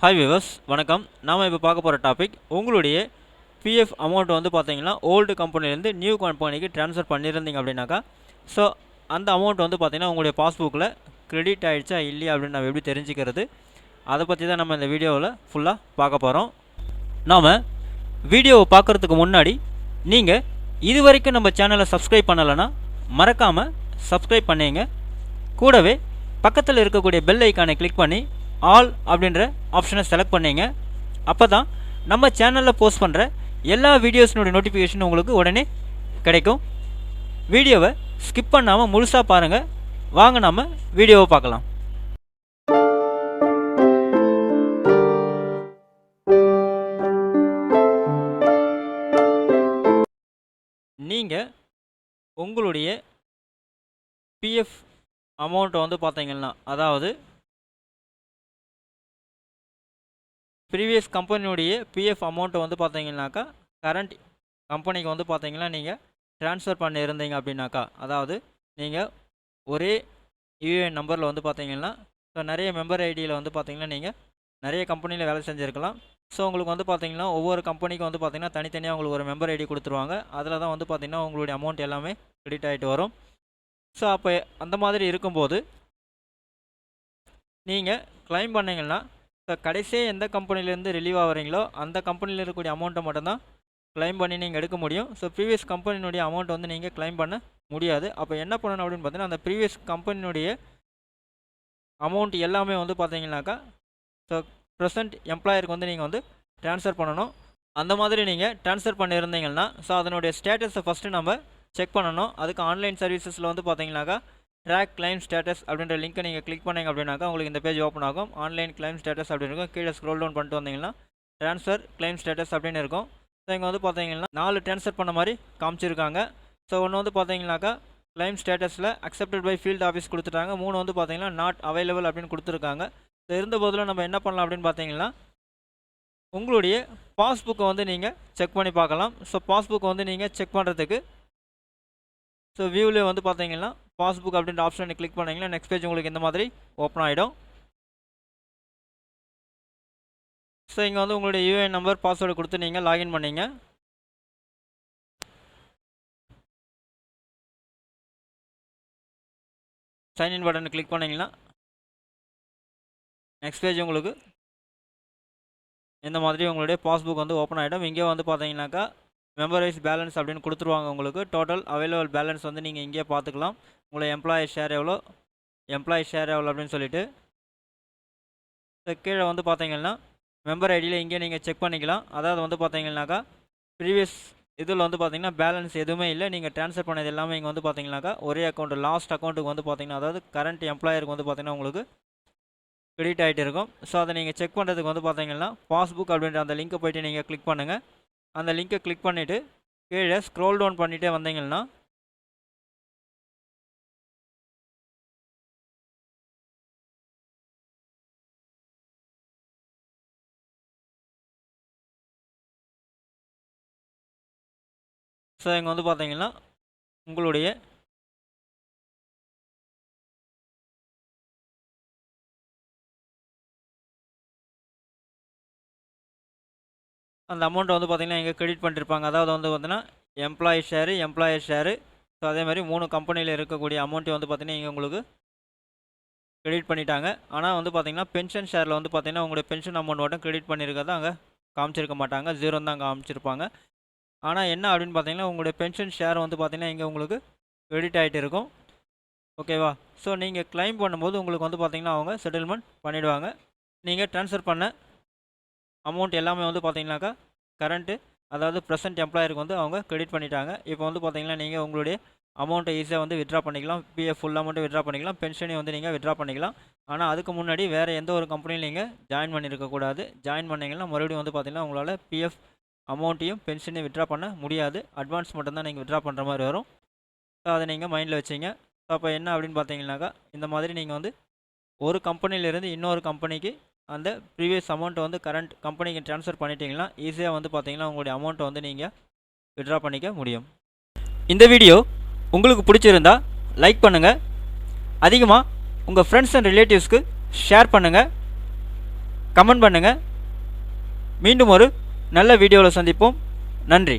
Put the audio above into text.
Hi viewers வணக்கம். நாம் இப்போ பார்க்க போகிற டாபிக் உங்களுடைய பிஎஃப் அமௌண்ட் வந்து பார்த்தீங்கன்னா ஓல்டு கம்பெனிலேருந்து நியூ கம்பெனிக்கு ட்ரான்ஸ்ஃபர் பண்ணியிருந்தீங்க அப்படின்னாக்கா ஸோ அந்த அமௌண்ட் வந்து பார்த்தீங்கன்னா உங்களுடைய பாஸ்புக்கில் கிரெடிட் ஆகிடுச்சா இல்லையா அப்படின்னு நம்ம எப்படி தெரிஞ்சுக்கிறது, அதை பற்றி தான் நம்ம இந்த வீடியோவில் ஃபுல்லாக பார்க்க போகிறோம். நாம் வீடியோவை பார்க்குறதுக்கு முன்னாடி நீங்கள் இது வரைக்கும் நம்ம சேனலை சப்ஸ்கிரைப் பண்ணலைன்னா மறக்காமல் சப்ஸ்கிரைப் பண்ணிங்க. கூடவே பக்கத்தில் இருக்கக்கூடிய பெல் ஐக்கானை கிளிக் பண்ணி ஆல் அப்படின்ற ஆப்ஷனை செலக்ட் பண்ணிங்க. அப்போ தான் நம்ம சேனலில் போஸ்ட் பண்ணுற எல்லா வீடியோஸினுடைய நோட்டிஃபிகேஷன் உங்களுக்கு உடனே கிடைக்கும். வீடியோவை ஸ்கிப் பண்ணாமல் முழுசாக பாருங்கள். வாங்க நம்ம வீடியோவை பார்க்கலாம். நீங்கள் உங்களுடைய பிஎஃப் அமௌண்ட்டை வந்து பார்த்தீங்கன்னா, அதாவது ப்ரீவியஸ் கம்பெனியுடைய பிஎஃப் அமௌண்ட்டை வந்து பார்த்தீங்கன்னாக்கா கரண்ட் கம்பெனிக்கு வந்து பார்த்தீங்கன்னா நீங்கள் ட்ரான்ஸ்ஃபர் பண்ணியிருந்தீங்க அப்படின்னாக்கா, அதாவது நீங்கள் ஒரே யூஏஎன் நம்பரில் வந்து பார்த்தீங்கன்னா ஸோ நிறைய மெம்பர் ஐடியில் வந்து பார்த்தீங்கன்னா நீங்கள் நிறைய கம்பெனியில் வேலை செஞ்சுருக்கலாம். ஸோ உங்களுக்கு வந்து பார்த்தீங்கன்னா ஒவ்வொரு கம்பெனிக்கும் வந்து பார்த்தீங்கன்னா தனித்தனியாக உங்களுக்கு ஒரு மெம்பர் ஐடி கொடுத்துருவாங்க. அதில் தான் வந்து பார்த்தீங்கன்னா உங்களுடைய அமௌண்ட் எல்லாமே கிரெடிட் ஆகிட்டு வரும். ஸோ அப்போ அந்த மாதிரி இருக்கும்போது நீங்கள் கிளைம் பண்ணிங்கன்னா ஸோ கடைசியாக எந்த கம்பெனிலேருந்து ரிலீவ் ஆகிறீங்களோ அந்த கம்பெனியில் இருக்கக்கூடிய அமௌண்ட்டை மட்டும்தான் கிளைம் பண்ணி நீங்கள் எடுக்க முடியும். ஸோ ப்ரீவியஸ் கம்பெனினுடைய அமௌண்ட் வந்து நீங்கள் கிளைம் பண்ண முடியாது. அப்போ என்ன பண்ணணும் அப்படின்னு பார்த்தீங்கன்னா, அந்த ப்ரீவியஸ் கம்பெனினுடைய அமௌண்ட் எல்லாமே வந்து பார்த்தீங்கன்னாக்கா ஸோ ப்ரெசென்ட் எம்ப்ளாயருக்கு வந்து நீங்கள் வந்து ட்ரான்ஸ்ஃபர் பண்ணணும். அந்த மாதிரி நீங்கள் ட்ரான்ஸ்ஃபர் பண்ணியிருந்தீங்கன்னா ஸோ அதனுடைய ஸ்டேட்டஸை ஃபஸ்ட்டு நம்ம செக் பண்ணணும். அதுக்கு ஆன்லைன் சர்வீசஸில் வந்து பார்த்தீங்கன்னாக்கா ட்ராக் கிளைம் ஸ்டேட்டஸ் அப்படின்ற லிங்க்கை நீங்கள் கிளிக் பண்ணிங்க அப்படின்னாக்கா உங்களுக்கு இந்த பேஜ் ஓப்பன் ஆகும். ஆன்லைன் கிளைம் ஸ்டேட்டஸ் அப்படின்னு இருக்கும். கீழே ஸ்க்ரோல் டவுன் பண்ணிட்டு வந்தீங்கன்னா ட்ரான்ஸ்ஃபர் கிளைம் ஸ்டேட்டஸ் அப்படின்னு இருக்கும். ஸோ இங்கே வந்து பார்த்தீங்கன்னா 4 ட்ரான்ஸ்ஃபர் பண்ண மாதிரி காமிச்சிருக்காங்க. ஸோ ஒன்று வந்து பார்த்தீங்கன்னாக்கா கிளைம் ஸ்டேட்டஸில் அக்செப்டட் பை ஃபீல்டு ஆஃபீஸ் கொடுத்துட்டாங்க. 3 வந்து பார்த்தீங்கன்னா நாட் அவைலபிள் அப்படின்னு கொடுத்துருக்காங்க. ஸோ இருந்த போதில் நம்ம என்ன பண்ணலாம் அப்படின்னு பார்த்தீங்கன்னா, உங்களுடைய பாஸ்புக்கை வந்து நீங்கள் செக் பண்ணி பார்க்கலாம். ஸோ பாஸ்புக்கை வந்து நீங்கள் செக் பண்ணுறதுக்கு ஸோ வியூவில் வந்து பார்த்தீங்கன்னா பாஸ்புக் அப்படின்ற ஆப்ஷனை கிளிக் பண்ணிங்கன்னா நெக்ஸ்ட் பேஜ் உங்களுக்கு இந்த மாதிரி ஓப்பன் ஆகிடும். ஸோ இங்கே வந்து உங்களுடைய யூஏஎன் நம்பர் பாஸ்வேர்டு கொடுத்து நீங்கள் லாகின் பண்ணிங்க. சைன்இன் பட்டனை கிளிக் பண்ணிங்கன்னா நெக்ஸ்ட் பேஜ் உங்களுக்கு இந்த மாதிரி உங்களுடைய பாஸ்புக் வந்து ஓப்பன் ஆகிடும். இங்கே வந்து பார்த்தீங்கன்னாக்கா மெம்பரைஸ் பேலன்ஸ் அப்படின்னு கொடுத்துருவாங்க. உங்களுக்கு டோட்டல் அவைலபிள் பேலன்ஸ் வந்து நீங்கள் இங்கேயே பார்த்துக்கலாம். உங்களை எம்ப்ளாயி ஷேர் எவ்வளோ அப்படின்னு சொல்லிட்டு கீழே வந்து பார்த்தீங்கன்னா மெம்பர் ஐடியில் இங்கே நீங்கள் செக் பண்ணிக்கலாம். அதாவது வந்து பார்த்தீங்கன்னாக்கா ப்ரீவியஸ் இதில் வந்து பார்த்தீங்கன்னா பேலன்ஸ் எதுவுமே இல்லை. நீங்கள் ட்ரான்ஸ்ஃபர் பண்ணது எல்லாமே இங்கே வந்து பார்த்தீங்கன்னாக்கா ஒரே அக்கௌண்ட் லாஸ்ட் அக்கௌண்ட்டுக்கு வந்து பார்த்தீங்கன்னா, அதாவது கரண்ட் எம்ப்ளாயருக்கு வந்து பார்த்தீங்கன்னா உங்களுக்கு கிரெடிட் ஆகிட்டு இருக்கும். ஸோ அதை நீங்கள் செக் பண்ணுறதுக்கு வந்து பார்த்தீங்கன்னா பாஸ்புக் அப்படின்ற அந்த லிங்க்கை போய்ட்டு நீங்கள் கிளிக் பண்ணுங்கள். அந்த லிங்க்கை கிளிக் பண்ணிவிட்டு கீழே ஸ்க்ரோல் டவுன் பண்ணிகிட்டே வந்தீங்கன்னா ஸோ இங்கே வந்து பார்த்தீங்கன்னா உங்களுடைய அந்த அமௌண்ட்டை வந்து பார்த்தீங்கன்னா இங்கே கிரெடிட் பண்ணியிருப்பாங்க. அதாவது வந்து பார்த்தீங்கன்னா எம்ப்ளாயர் ஷேரு ஸோ அதே மாதிரி 3 கம்பெனியில் இருக்கக்கூடிய அமௌண்ட்டை வந்து பார்த்தீங்கன்னா இங்கே உங்களுக்கு கிரெடிட் பண்ணிட்டாங்க. ஆனால் வந்து பார்த்தீங்கன்னா பென்ஷன் ஷேரில் வந்து பார்த்தீங்கன்னா உங்களுடைய பென்ஷன் அமௌண்ட் மட்டும் கிரெடிட் பண்ணியிருக்கிறத அங்கே காமிச்சிருக்க மாட்டாங்க, 0 தான் காமிச்சிருப்பாங்க. ஆனால் என்ன அப்படின்னு பார்த்தீங்கன்னா உங்களுடைய பென்ஷன் ஷேர் வந்து பார்த்தீங்கன்னா இங்கே உங்களுக்கு கிரெடிட் ஆகிட்டு இருக்கும். ஓகேவா? ஸோ நீங்கள் கிளைம் பண்ணும்போது உங்களுக்கு வந்து பார்த்தீங்கன்னா அவங்க செட்டில்மெண்ட் பண்ணிவிடுவாங்க. நீங்கள் ட்ரான்ஸ்ஃபர் பண்ண அமௌண்ட் எல்லாமே வந்து பார்த்தீங்கன்னாக்கா கரண்ட்டு, அதாவது ப்ரெசென்ட் எம்ப்ளாயருக்கு வந்து அவங்க கிரெடிட் பண்ணிட்டாங்க. இப்போ வந்து பார்த்தீங்கன்னா நீங்கள் உங்களுடைய அமௌண்ட்டை ஈஸியாக வந்து வித்ட்ரா பண்ணிக்கலாம். பிஎஃப் ஃபுல் அமௌண்ட்டு வித்ட்ரா பண்ணிக்கலாம். பென்ஷனையும் வந்து நீங்கள் வித்ட்ரா பண்ணிக்கலாம். ஆனால் அதுக்கு முன்னாடி வேறு எந்த ஒரு கம்பெனியும் நீங்கள் ஜாயின் பண்ணியிருக்கக்கூடாது. ஜாயின் பண்ணிங்கன்னா மறுபடியும் வந்து பார்த்தீங்கன்னா உங்களால் பிஎஃப் அமௌண்ட்டையும் பென்ஷனையும் வித்ட்ரா பண்ண முடியாது. அட்வான்ஸ் மட்டும்தான் நீங்கள் வித்ட்ரா பண்ணுற மாதிரி வரும். ஸோ அதை நீங்கள் மைண்டில் வச்சிங்க. ஸோ அப்போ என்ன அப்படின்னு பார்த்தீங்கன்னாக்கா இந்த மாதிரி நீங்கள் வந்து ஒரு கம்பெனிலேருந்து இன்னொரு கம்பெனிக்கு அந்த ப்ரீவியஸ் அமௌண்ட்டை வந்து கரண்ட் கம்பெனிக்கு ட்ரான்ஸ்ஃபர் பண்ணிட்டீங்கன்னா ஈஸியாக வந்து பார்த்தீங்கன்னா உங்களுடைய அமௌண்ட்டை வந்து நீங்கள் வித்ட்ரா பண்ணிக்க முடியும். இந்த வீடியோ உங்களுக்கு பிடிச்சிருந்தா லைக் பண்ணுங்கள். அதிகமாக உங்கள் ஃப்ரெண்ட்ஸ் அண்ட் ரிலேட்டிவ்ஸ்க்கு ஷேர் பண்ணுங்கள். கமெண்ட் பண்ணுங்கள். மீண்டும் ஒரு நல்ல வீடியோவில் சந்திப்போம். நன்றி.